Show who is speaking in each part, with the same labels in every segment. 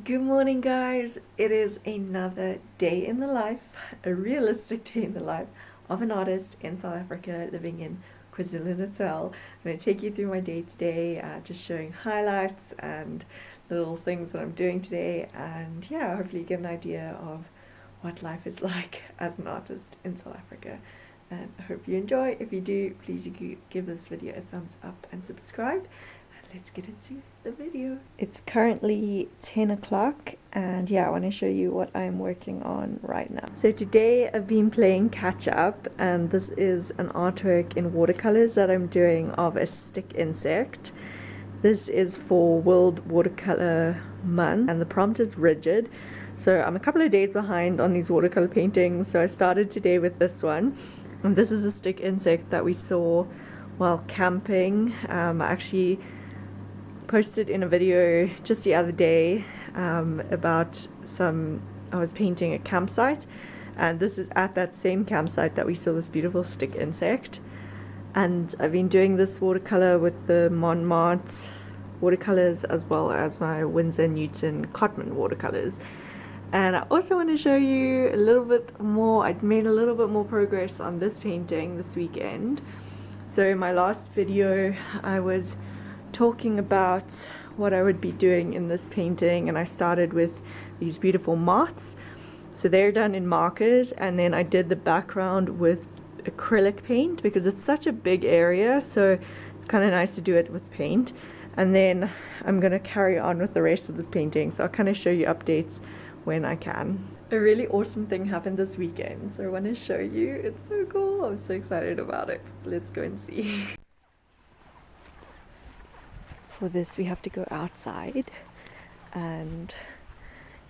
Speaker 1: Good morning, guys. It is another day in the life, a realistic day in the life of an artist in South Africa living in KwaZulu Natal. I'm going to take you through my day today, just showing highlights and little things that I'm doing today, and yeah, hopefully get an idea of what life is like as an artist in South Africa. And I hope you enjoy. If you do, please give this video a thumbs up and subscribe. Let's get into the video. It's currently 10 o'clock and yeah, I want to show you what I'm working on right now. So today I've been playing catch up, and this is an artwork in watercolors that I'm doing of a stick insect. This is for World Watercolour Month and the prompt is rigid. So I'm a couple of days behind on these watercolor paintings, so I started today with this one. And this is a stick insect that we saw while camping. I actually posted in a video just the other day about I was painting a campsite, and this is at that same campsite that we saw this beautiful stick insect. And I've been doing this watercolor with the Mont watercolors as well as my Winsor Newton Cotman watercolors. And I also want to show you a little bit more. I'd made a little bit more progress on this painting this weekend. So in my last video I was talking about what I would be doing in this painting, and I started with these beautiful moths. So they're done in markers, and then I did the background with acrylic paint because it's such a big area, so it's kind of nice to do it with paint. And then I'm going to carry on with the rest of this painting, so I'll kind of show you updates when I can. A really awesome thing happened this weekend, so I want to show you. It's so cool. I'm so excited about it. Let's go and see. For this we have to go outside, and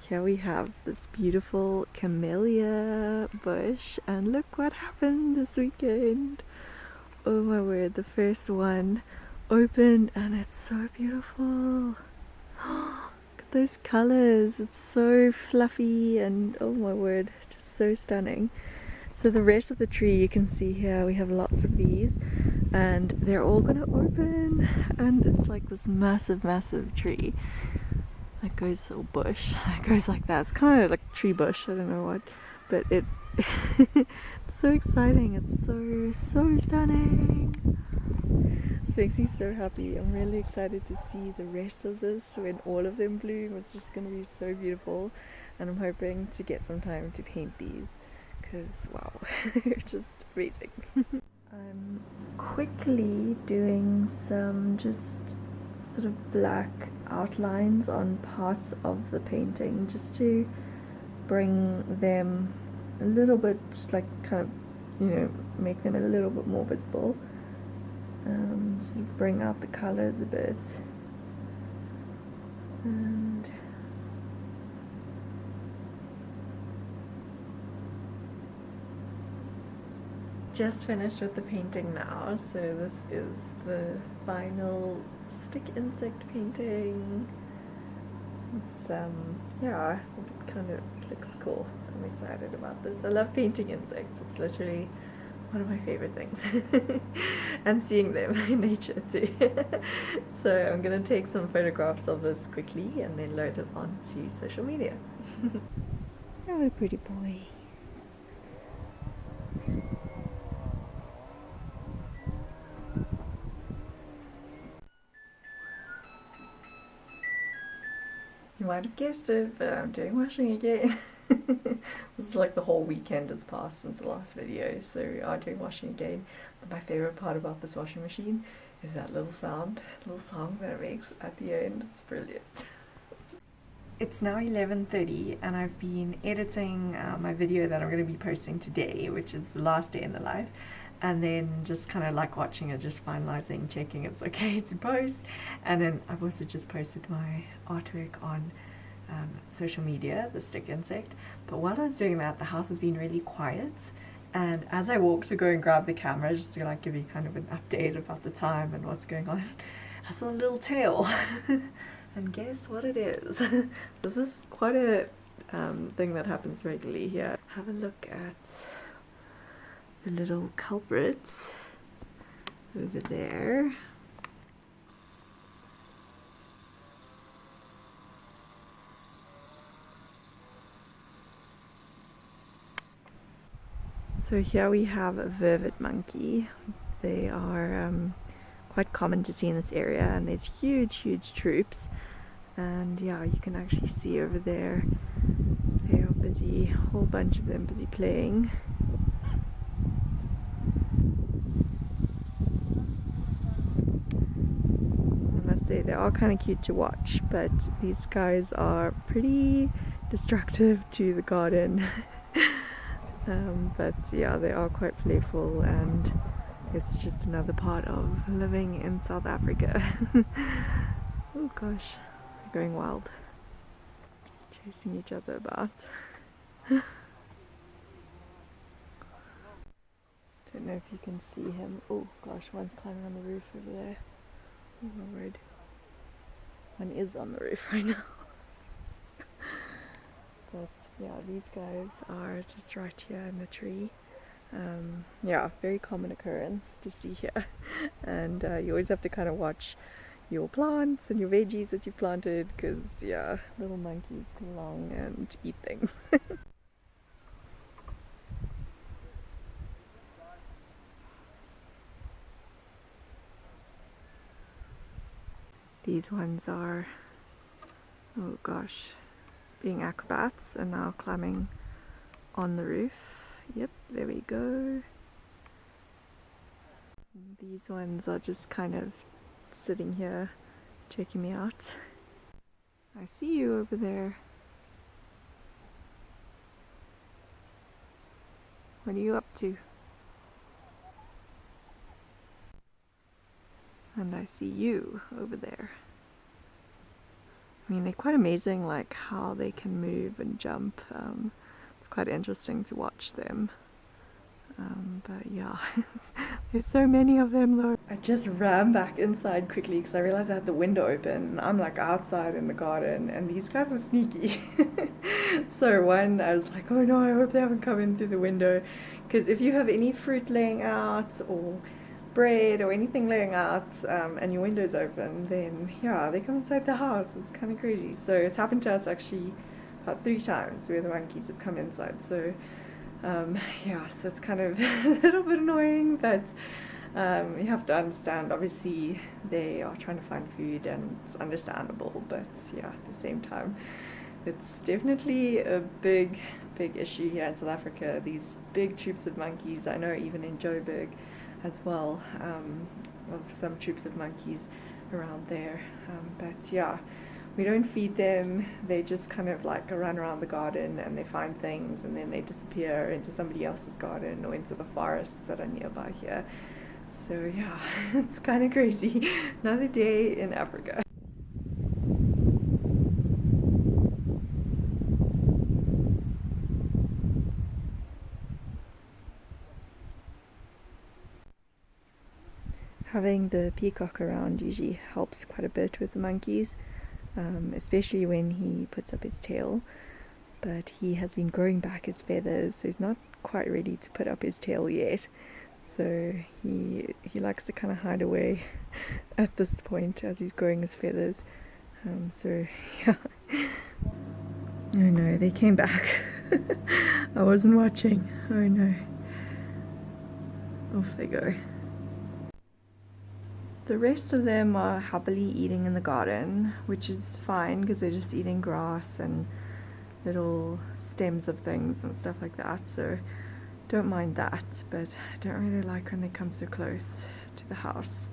Speaker 1: here we have this beautiful camellia bush, and look what happened this weekend. Oh my word, the first one opened and it's so beautiful. Look at those colors, it's so fluffy and oh my word, just so stunning. So the rest of the tree, you can see here we have lots of these, and they're all gonna open, and it's like this massive tree that goes, or bush that goes like that. It's kind of like a tree bush, I don't know what, but it's so exciting. It's so stunning. This makes me so happy. I'm really excited to see the rest of this when all of them bloom. It's just gonna be so beautiful, and I'm hoping to get some time to paint these because wow, they're just amazing. I'm quickly doing some just sort of black outlines on parts of the painting just to bring them a little bit, like kind of, you know, make them a little bit more visible. Sort of bring out the colors a bit. And just finished with the painting now, so this is the final stick insect painting. It's yeah, it kind of looks cool. I'm excited about this. I love painting insects. It's literally one of my favorite things. And seeing them in nature too. So I'm gonna take some photographs of this quickly and then load it onto social media. Hello, pretty boy. You might have guessed it, but I'm doing washing again. This is like the whole weekend has passed since the last video, so we are doing washing again. But my favorite part about this washing machine is that little song that it makes at the end. It's brilliant. It's now 11:30 and I've been editing my video that I'm going to be posting today, which is the last day in the life, and then just kind of like watching it, just finalizing, checking it's okay to post. And then I've also just posted my artwork on social media, the stick insect. But while I was doing that, the house has been really quiet, and as I walked to go and grab the camera just to like give you kind of an update about the time and what's going on, I saw a little tail. And guess what it is? This is quite a thing that happens regularly here. Have a look at the little culprit over there. So here we have a vervet monkey. They are quite common to see in this area, and there's huge troops. And yeah, you can actually see over there, they are busy, a whole bunch of them busy playing. I must say they are kind of cute to watch, but these guys are pretty destructive to the garden. But yeah, they are quite playful, and it's just another part of living in South Africa. Oh gosh, they're going wild, chasing each other about. Don't know if you can see him. Oh gosh, one's climbing on the roof over there. Oh my word. One is on the roof right now. But yeah, these guys are just right here in the tree. Yeah, very common occurrence to see here. And you always have to kind of watch your plants and your veggies that you've planted, because yeah, little monkeys come along and eat things. These ones are, oh gosh, being acrobats and now climbing on the roof. Yep, there we go. These ones are just kind of sitting here checking me out. I see you over there. What are you up to? And I see you over there. I mean, they're quite amazing, like how they can move and jump. It's quite interesting to watch them. But yeah, there's so many of them though. I just ran back inside quickly because I realized I had the window open. I'm like outside in the garden, and these guys are sneaky. So one, I was like, oh no, I hope they haven't come in through the window, because if you have any fruit laying out or bread or anything laying out, and your window's open, then yeah, they come inside the house. It's kind of crazy. So it's happened to us actually about 3 times where the monkeys have come inside. So yeah, so it's kind of a little bit annoying, but you have to understand, obviously they are trying to find food, and it's understandable, but yeah, at the same time, it's definitely a big issue here in South Africa, these big troops of monkeys. I know even in Joburg as well, of some troops of monkeys around there, but yeah, we don't feed them. They just kind of like run around the garden and they find things, and then they disappear into somebody else's garden or into the forests that are nearby here. So yeah, it's kind of crazy. Another day in Africa. Having the peacock around usually helps quite a bit with the monkeys. Especially when he puts up his tail, but he has been growing back his feathers, so he's not quite ready to put up his tail yet. So he likes to kind of hide away at this point as he's growing his feathers. So yeah. Oh no, they came back. I wasn't watching. Oh no. Off they go. The rest of them are happily eating in the garden, which is fine because they're just eating grass and little stems of things and stuff like that, so don't mind that, but I don't really like when they come so close to the house.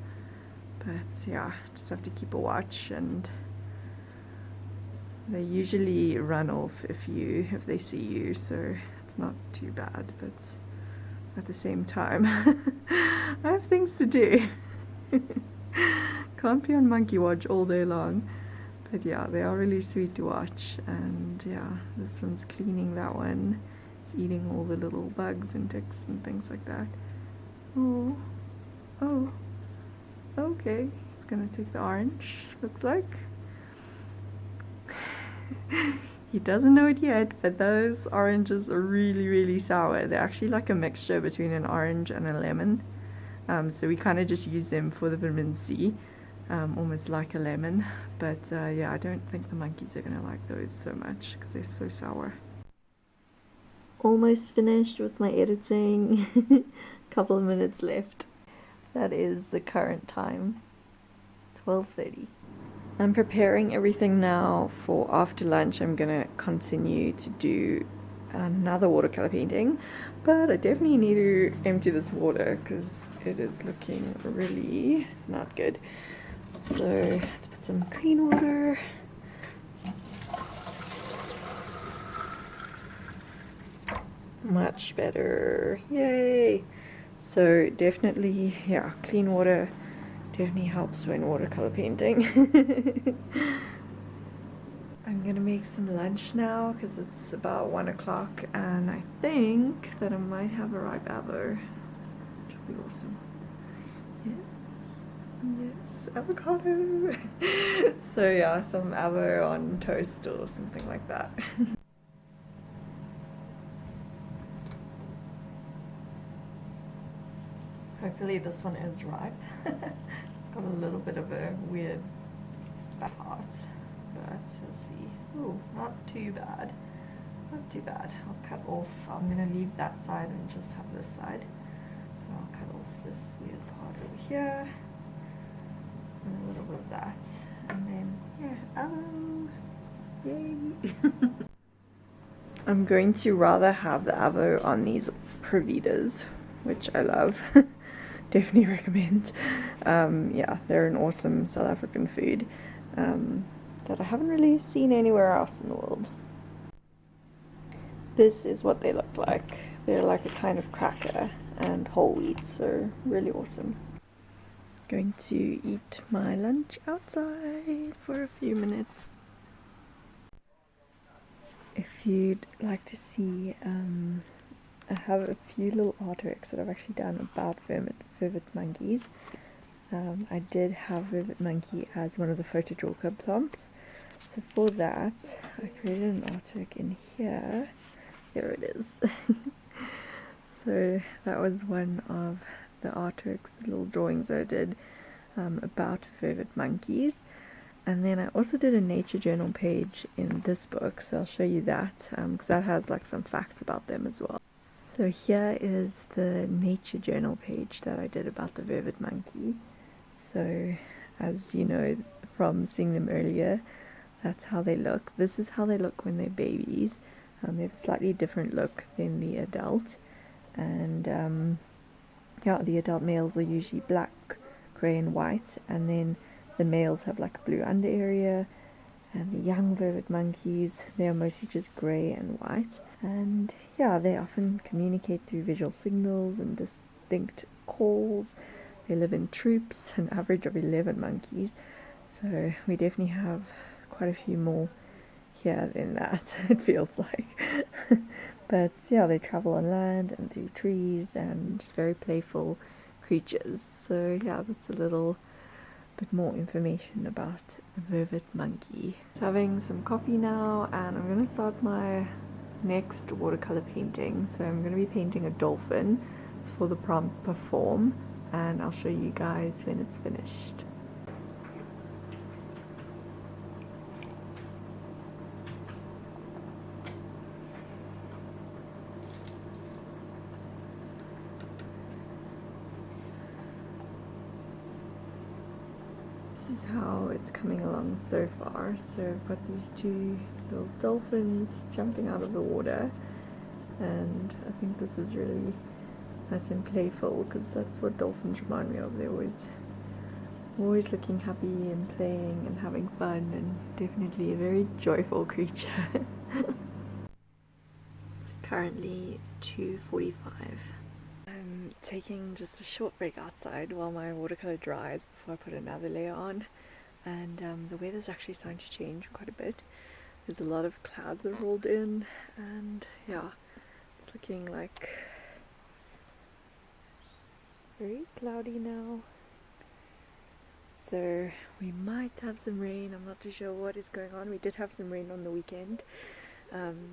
Speaker 1: But yeah, just have to keep a watch, and they usually run off if they see you, so it's not too bad, but at the same time I have things to do. Can't be on monkey watch all day long. But yeah, they are really sweet to watch. And yeah, this one's cleaning that one. It's eating all the little bugs and ticks and things like that. Oh, okay, he's gonna take the orange, looks like. He doesn't know it yet, but those oranges are really sour. They're actually like a mixture between an orange and a lemon. So we kind of just use them for the vitamin C, almost like a lemon. But yeah, I don't think the monkeys are going to like those so much because they're so sour. almost finished with my editing. Couple of minutes left. That is the current time, 12:30. I'm preparing everything now for after lunch. I'm gonna continue to do another watercolor painting, but I definitely need to empty this water because it is looking really not good. So let's put some clean water. Much better, yay! So definitely, yeah, clean water definitely helps when watercolor painting. I'm gonna make some lunch now because it's about 1 o'clock, and I think that I might have a ripe avo, which would be awesome. Yes, avocado. So yeah, some avo on toast or something like that. Hopefully this one is ripe. It's got a little bit of a weird part, but we'll see. Ooh, not too bad. Not too bad. I'll cut off. I'm going to leave that side and just have this side. And I'll cut off this weird part over here. And a little bit of that. And then, yeah, yay! I'm going to rather have the avo on these Provitas, which I love. Definitely recommend. Yeah, they're an awesome South African food that I haven't really seen anywhere else in the world. This is what they look like. They're like a kind of cracker and whole wheat, so really awesome. Going to eat my lunch outside for a few minutes. If you'd like to see, I have a few little artworks that I've actually done about vervet monkeys. I did have vervet monkey as one of the photodrawclub prompts. So for that, I created an artwork in here. Here it is. So that was one of the artworks, the little drawings that I did about vervet monkeys. And then I also did a nature journal page in this book, so I'll show you that, because that has like some facts about them as well. So here is the nature journal page that I did about the vervet monkey. So as you know from seeing them earlier, that's how they look. This is how they look when they're babies. They have a slightly different look than the adult. And yeah, the adult males are usually black, grey and white, and then the males have like a blue under area. And the young vervet monkeys, they are mostly just grey and white. And yeah, they often communicate through visual signals and distinct calls. They live in troops, an average of 11 monkeys. So we definitely have quite a few more here than that, it feels like. But yeah, they travel on land and through trees and just very playful creatures. So yeah, that's a little bit more information about the vervet monkey. So having some coffee now, and I'm going to start my next watercolor painting. So I'm going to be painting a dolphin. It's for the prompt perform, and I'll show you guys when it's finished. This is how it's coming along so far. So I've got these two little dolphins jumping out of the water, and I think this is really nice and playful because that's what dolphins remind me of. They're always looking happy and playing and having fun, and definitely a very joyful creature. It's currently 2:45. I'm taking just a short break outside while my watercolor dries before I put another layer on, and the weather's actually starting to change quite a bit. There's a lot of clouds that rolled in, and yeah, it's looking like very cloudy now. So we might have some rain. I'm not too sure what is going on. We did have some rain on the weekend.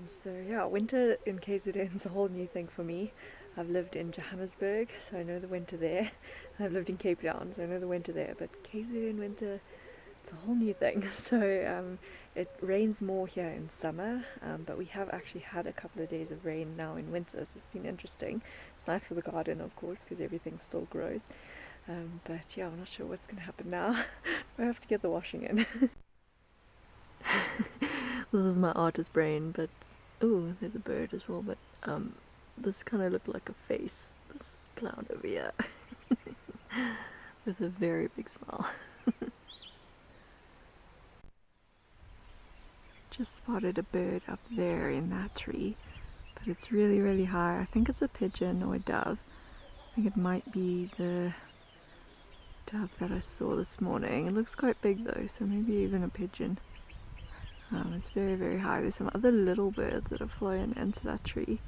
Speaker 1: So yeah, winter in KZN is a whole new thing for me. I've lived in Johannesburg, so I know the winter there. I've lived in Cape Town, so I know the winter there. But KZN winter, it's it's a whole new thing. So it rains more here in summer, but we have actually had a couple of days of rain now in winter, so it's been interesting. It's nice for the garden, of course, because everything still grows. But yeah, I'm not sure what's going to happen now. I have to get the washing in. This is my artist brain, but oh, there's a bird as well, but this kind of looked like a face, this cloud over here, with a very big smile. Just spotted a bird up there in that tree, but it's really, really high. I think it's a pigeon or a dove. I think it might be the dove that I saw this morning. It looks quite big though, so maybe even a pigeon. It's very, very high. There's some other little birds that have flown into that tree,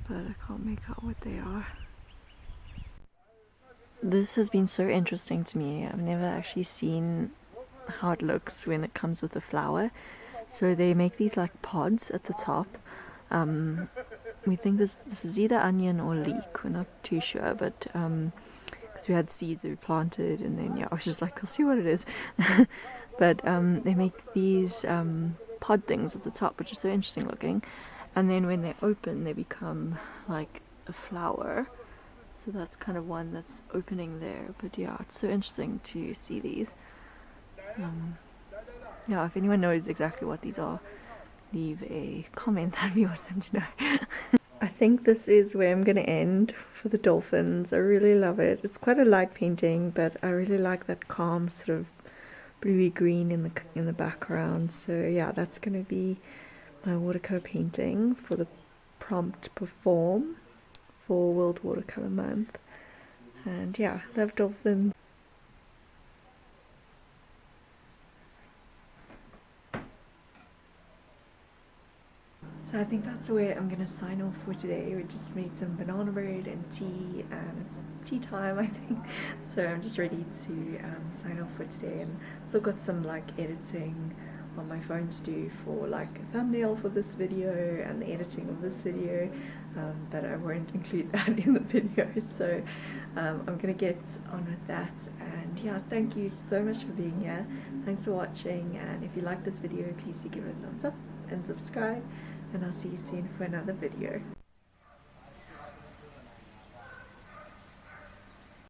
Speaker 1: but I can't make out what they are. This has been so interesting to me. I've never actually seen how it looks when it comes with a flower. So they make these like pods at the top. We think this is either onion or leek. We're not too sure, but because we had seeds that we planted, and then yeah, I was just like, I'll see what it is. But they make these pod things at the top, which are so interesting looking. And then when they open, they become like a flower. So that's kind of one that's opening there. But yeah, it's so interesting to see these. Yeah, if anyone knows exactly what these are, leave a comment. That'd be awesome to know. I think this is where I'm going to end for the dolphins. I really love it. It's quite a light painting, but I really like that calm sort of bluey green in the background. So yeah, that's going to be my watercolor painting for the prompt perform for World Watercolour Month. And yeah, love dolphins. So I think that's where I'm going to sign off for today. We just made some banana bread and tea, and it's tea time, I think. So I'm just ready to sign off for today, and still got some like editing on my phone to do for like a thumbnail for this video and the editing of this video, but I won't include that in the video. So I'm going to get on with that, and yeah, thank you so much for being here. Thanks for watching, and if you like this video, please do give it a thumbs up and subscribe. And I'll see you soon for another video.